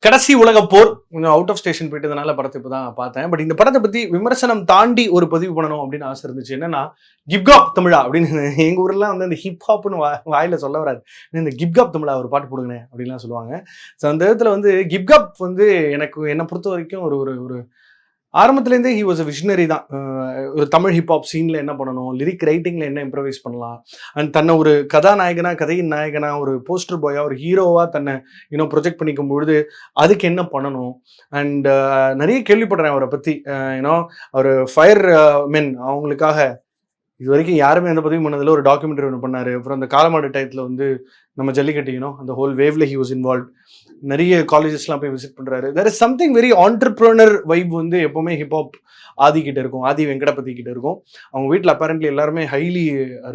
கடைசி உலக போர் கொஞ்சம் அவுட் ஆஃப் ஸ்டேஷன் போயிட்டதுனால படத்தை இப்போ தான் பார்த்தேன். பட் இந்த படத்தை பற்றி விமர்சனம் தாண்டி ஒரு பதிவு பண்ணணும் அப்படின்னு ஆசை இருந்துச்சு. என்னன்னா கிப்காப் தமிழா அப்படின்னு எங்கள் ஊர்லாம் வந்து இந்த ஹிப்ஹாப்னு வாயில சொல்ல வராது. இந்த கிப்காப் தமிழா ஒரு பாட்டு போடுங்க அப்படின்லாம் சொல்லுவாங்க. ஸோ அந்த விதத்தில் வந்து கிப்காப் வந்து என்னை பொறுத்த வரைக்கும் ஒரு ஒரு ஒரு ஆரம்பத்துலேருந்தே ஹி வாஸ் அ விஷனரி தான். ஒரு தமிழ் ஹிப்ஹாப் சீனில் என்ன பண்ணணும், லிரிக் ரைட்டிங்கில் என்ன இம்ப்ரவைஸ் பண்ணலாம், அண்ட் தன்னை ஒரு கதாநாயகனா, கதையின் நாயகனா, ஒரு போஸ்டர் பாயா, ஒரு ஹீரோவாக தன்னை ப்ரொஜெக்ட் பண்ணிக்கும் பொழுது அதுக்கு என்ன பண்ணணும். அண்ட் நிறைய கேள்விப்படுறேன் அவரை பற்றி. அவர் ஃபயர் மென் அவங்களுக்காக இது வரைக்கும் யாருமே எந்த பதிவு பண்ணதில் ஒரு டாக்குமெண்ட்ரி ஒன்று பண்ணார். அப்புறம் அந்த காலமாடு டயத்தில் வந்து நம்ம ஜல்லிக்கட்டு அந்த ஹோல் வேவ்ல ஹி வாஸ் இன்வால்வ். நிறைய காலேஜஸ்லாம் போய் விசிட் பண்ணுறாரு. There is something very entrepreneur vibe வந்து எப்போவுமே ஹிப்ஹாப் ஆதி கிட்ட இருக்கும், ஆதி வெங்கடபதி கிட்ட இருக்கும். அவங்க வீட்டில் அப்பேரண்ட்லி எல்லாருமே ஹைலி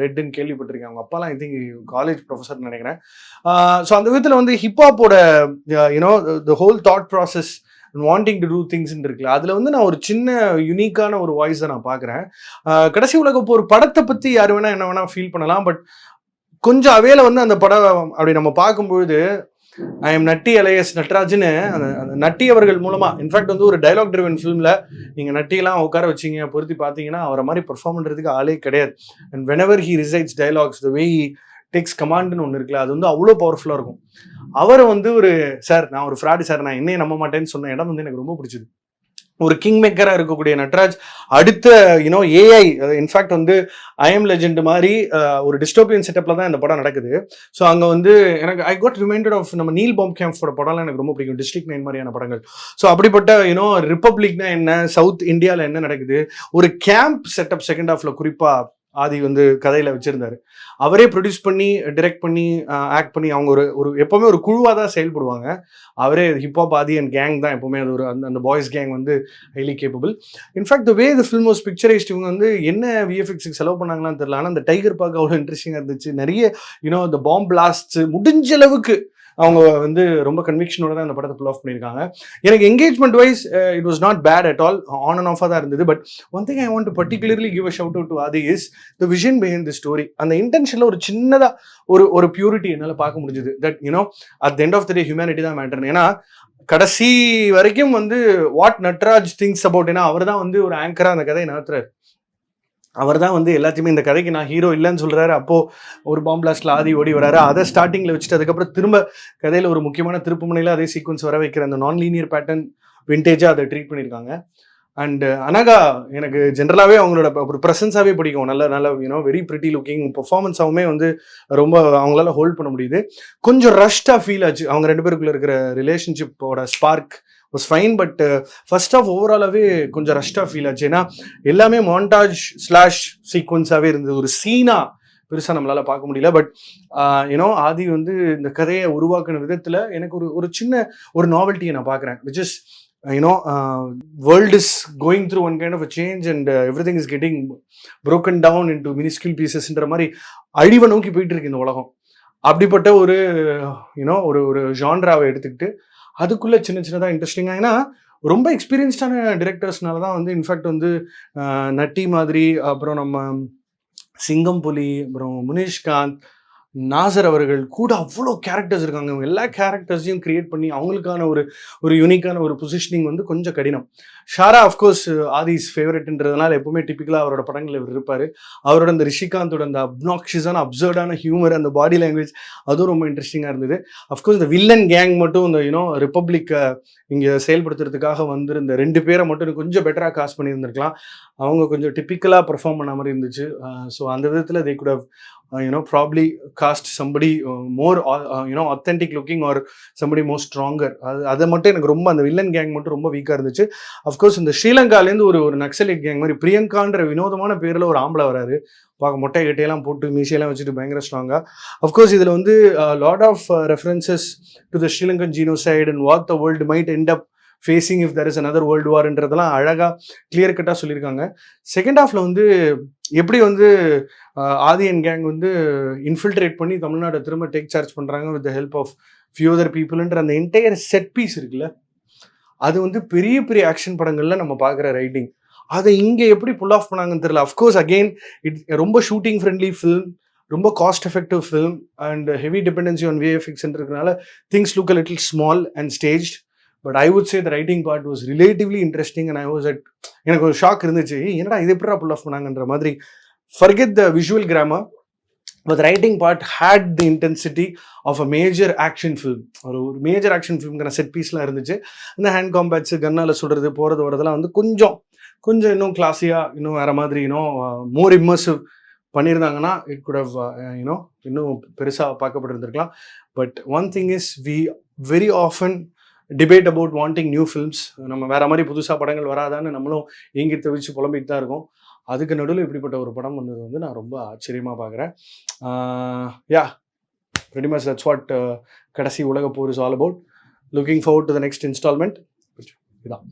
ரெட்டுன்னு கேள்விப்பட்டிருக்காங்க. அவங்க அப்பாலாம் ஐ திங்க் காலேஜ் ப்ரொஃபஸர்னு நினைக்கிறேன். ஸோ அந்த விதத்தில் வந்து ஹிப்ஹாப்போட the whole thought process wanting to do திங்ஸ்ன்னு இருக்குல்ல, அதில் வந்து நான் ஒரு சின்ன யுனிக்கான ஒரு வாய்ஸை நான் பார்க்குறேன். கடைசி உலக ஒரு படத்தை பற்றி யார் வேணா என்ன வேணா ஃபீல் பண்ணலாம். பட் கொஞ்சம் அவையில வந்து அந்த படம் அப்படி நம்ம பார்க்கும்பொழுது ஐ எம் நட்டி அலையஸ் நட்ராஜ்னு அந்த நட்டி அவர்கள் மூலமா இன்ஃபேக்ட் வந்து ஒரு டைலாக் ட்ரிவன் ஃபிலிம்ல நீங்க நட்டியெல்லாம் உட்கார வச்சிங்க பொருத்தி பார்த்தீங்கன்னா அவரை மாதிரி பெர்ஃபார்ம் பண்றதுக்கு ஆளே கிடையாது. And whenever he recites dialogues the way he takes கமாண்ட்னு ஒன்று இருக்குல்ல, அது வந்து அவ்வளோ பவர்ஃபுல்லாக இருக்கும். அவரை வந்து ஒரு சார் நான் ஒரு ஃப்ராடு சார், நான் என்னையே நம்ப மாட்டேன்னு சொன்ன இடம் வந்து எனக்கு ரொம்ப பிடிச்சது. ஒரு கிங் மேக்கராக இருக்கக்கூடிய நட்ராஜ் அடுத்த ஏஐ இன்ஃபேக்ட் வந்து ஐஎம் லெஜெண்ட் மாதிரி ஒரு டிஸ்டோபியன் செட்டப்ல தான் இந்த படம் நடக்குது. ஸோ அங்கே வந்து எனக்கு ஐ காட் ரிமைண்டட் ஆஃப் நம்ம நீல் பாம்கேம்ஃபோட படம்லாம் எனக்கு ரொம்ப பிடிக்கும், டிஸ்ட்ரிக்ட் 9 மாதிரியான படங்கள். ஸோ அப்படிப்பட்ட ரிப்பப்ளிக்னா என்ன, சவுத் இந்தியாவில் என்ன நடக்குது, ஒரு கேம்ப் செட்டப் செகண்ட் ஹாஃப்ல குறிப்பாக ஆதி வந்து கதையில வச்சிருந்தாரு. அவரே ப்ரொடியூஸ் பண்ணி டிரெக்ட் பண்ணி ஆக்ட் பண்ணி அவங்க ஒரு எப்பவுமே ஒரு குழுவாக தான் செயல்படுவாங்க. அவரே ஹிப்ஹாப் ஆதி அண்ட் கேங் தான் எப்பவுமே அது ஒரு அந்த பாய்ஸ் கேங் வந்து highly capable. In fact the way the film was picturised, இவங்க வந்து என்ன விஎஃப்எக்ஸுக்கு செலவு பண்ணாங்களான்னு தெரியல. ஆனால் அந்த டைகர் பார்க்க அவ்வளோ இன்ட்ரெஸ்டிங்காக இருந்துச்சு. நிறைய இந்த பாம் பிளாஸ்ட் முடிஞ்ச அளவுக்கு அவங்க வந்து ரொம்ப கன்விக்ஷனோட தான் இந்த படத்தை புல் ஆஃப் பண்ணியிருக்காங்க. எனக்கு engagement wise it was not bad at all, on and ஆஃபாக தான் இருந்தது. But one thing I want to particularly give a shout out to Aadhi is the vision behind the story. அந்த இன்டென்ஷனில் ஒரு சின்னதாக ஒரு பியூரிட்டி என்னால் பார்க்க முடிஞ்சுது. That at the end of the day humanity தான் மேட்டர். ஏன்னா கடைசி வரைக்கும் வந்து வாட் நட்ராஜ் திங்ஸ் அபவுட், ஏன்னா அவர் தான் வந்து ஒரு ஆங்கராக அந்த கதையை நடத்துறாரு. அவர் தான் வந்து எல்லாத்தையுமே இந்த கதைக்கு நான் ஹீரோ இல்லைன்னு சொல்கிறாரு. அப்போது ஒரு பாம் பிளாஸ்ட்ல ஆதி ஓடி வராரு, அதை ஸ்டார்டிங்கில் வச்சுட்டு அதுக்கப்புறம் திரும்ப கதையில் ஒரு முக்கியமான திருப்பு முனையில் அதே சீக்வன்ஸ் வர வைக்கிற அந்த நான் லீனியர் பேட்டர்ன் விண்டேஜாக அதை ட்ரீட் பண்ணியிருக்காங்க. அண்ட் அனகா எனக்கு ஜென்ரலாகவே அவங்களோட ஒரு ப்ரெசன்ஸாகவே பிடிக்கும். நல்ல வெரி பிரிட்டி லுக்கிங் பெர்ஃபார்மன்ஸாகவுமே வந்து ரொம்ப அவங்களால ஹோல்ட் பண்ண முடியுது. கொஞ்சம் ரஷ்டாக ஃபீல் ஆச்சு. அவங்க ரெண்டு பேருக்குள்ள இருக்கிற ரிலேஷன்ஷிப்போட spark was fine. But first of ஓவராலாகவே கொஞ்சம் ரஷ்டாக ஃபீல் ஆச்சு. ஏன்னா எல்லாமே மாண்டாஜ் ஸ்லாஷ் சீக்வன்ஸாகவே இருந்தது. ஒரு சீனா பெருசாக நம்மளால் பார்க்க முடியல. பட் ஆதி வந்து இந்த கதையை உருவாக்குன விதத்தில் எனக்கு ஒரு சின்ன ஒரு நாவல்ட்டியை நான் பார்க்குறேன். Which is world is going through one kind of a change and everything is getting broken down into minuscule pieces ன்ற மாதிரி அழிவை நோக்கி போயிட்டு இருக்கு இந்த உலகம். அப்படிப்பட்ட ஒரு ஒரு ஜான்ராவை எடுத்துக்கிட்டு அதுக்குள்ள சின்னதாக இன்ட்ரெஸ்டிங்காக, ஏன்னா ரொம்ப எக்ஸ்பீரியன்ஸ்டான டிரெக்டர்ஸ்னால தான் வந்து இன்ஃபேக்ட் வந்து நட்டி மாதிரி, அப்புறம் நம்ம சிங்கம் புலி, அப்புறம் முனிஷ்காந்த், நாசர் அவர்கள் கூட அவ்வளோ கேரக்டர்ஸ் இருக்காங்க. அவங்க எல்லா கேரக்டர்ஸையும் கிரியேட் பண்ணி அவங்களுக்கான ஒரு யூனிக்கான ஒரு பொசிஷனிங் வந்து கொஞ்சம் கடினம். ஷாரா அஃப்கோர்ஸ் ஆதிஸ் ஃபேவரட்ன்றதுனால எப்பவுமே டிப்பிக்கலாக அவரோட படங்கள் இவர் இருப்பார். அவரோட அந்த ரிஷிகாந்தோட அந்த அப்னாக்ஷியஸான அப்சர்டான ஹியூமர், அந்த பாடி லாங்குவேஜ், அதுவும் ரொம்ப இன்ட்ரெஸ்டிங்காக இருந்தது. அஃப்கோர்ஸ் இந்த வில்லன் கேங் மட்டும் இந்த ரிப்பப்ளிக்கை இங்கே செயல்படுத்துறதுக்காக வந்து இந்த 2 பேரை மட்டும் கொஞ்சம் பெட்டராக காஸ்ட் பண்ணியிருந்திருக்கலாம். அவங்க கொஞ்சம் டிப்பிக்கலாக பெர்ஃபார்ம் பண்ண மாதிரி இருந்துச்சு. ஸோ அந்த விதத்தில் they could have probably cast somebody more authentic looking or somebody more stronger. அதை மட்டும் எனக்கு ரொம்ப அந்த வில்லன் கேங் மட்டும் ரொம்ப வீக்காக இருந்துச்சு. அஃப்கோர்ஸ் இந்த ஸ்ரீலங்காலேருந்து ஒரு நக்சலைட் கேங் மாதிரி பிரியங்கான்ற வினோதமான பேரில் ஒரு ஆம்பளை வராரு. பார்க்க மொட்டை கட்டையெல்லாம் போட்டு மீசையெல்லாம் வச்சுட்டு பயங்கர ஸ்ட்ராங்காக. அஃப்கோர்ஸ் இதில் வந்து lot of references to the Sri Lankan genocide and what the world might end up facing if there is another world வார்ன்றதெல்லாம் அழகாக கிளியர் கட்டாக சொல்லியிருக்காங்க. செகண்ட் ஹாஃபில் வந்து எப்படி வந்து ஆதி அண்ட் கேங் வந்து இன்ஃபில்ட்ரேட் பண்ணி தமிழ்நாட்டை திரும்ப டேக் சார்ஜ் பண்ணுறாங்க with the help of few other பீப்புள்ன்ற அந்த என்டையர் செட் பீஸ் இருக்குல்ல, அது வந்து பெரிய பெரிய ஆக்ஷன் படங்களில் நம்ம பார்க்குற ரைட்டிங். அதை இங்கே எப்படி புல் ஆஃப் பண்ணாங்கன்னு தெரியல. அஃப்கோர்ஸ் அகெயின் ரொம்ப ஷூட்டிங் ஃப்ரெண்ட்லி ஃபில்ம், ரொம்ப cost effective film and heavy dependency on விஎஃப்எக்ஸ்ன்றதுனால things look a little small and staged. But I would say the writing part was relatively interesting and I was at எனக்கு ஒரு shock இருந்துச்சு, என்னடா இது எப்படா புல் of பண்ணாங்கன்ற மாதிரி. Forget the visual grammar, but the writing part had the intensity of a major action film. ஒரு major action ஃபிலிம்க்கான set பீஸ்லாம் இருந்துச்சு. இந்த ஹேண்ட் காம்பேட்ஸ், கன்னால சுடுறது போகிறது வரதெல்லாம் வந்து கொஞ்சம் இன்னும் கிளாஸியாக, இன்னும் வேறு மாதிரி, மோர் இம்மர்சிவ் பண்ணியிருந்தாங்கன்னா இட் குட் ஹவ் இன்னும் பெருசாக பார்க்கப்பட்டிருந்திருக்கலாம். But one thing is we very often debate about wanting new films. நம்ம வேறு மாதிரி புதுசாக படங்கள் வராதான்னு நம்மளும் ஏங்கி தவிச்சு புலம்பிட்டு தான் இருக்கோம். அதுக்கு நடுவில் இப்படிப்பட்ட ஒரு படம் வந்தது வந்து நான் ரொம்ப ஆச்சரியமாக பார்க்குறேன். யா, pretty much that's what கடைசி உலக போர் is all about. Looking forward to the next instalment. இதான்.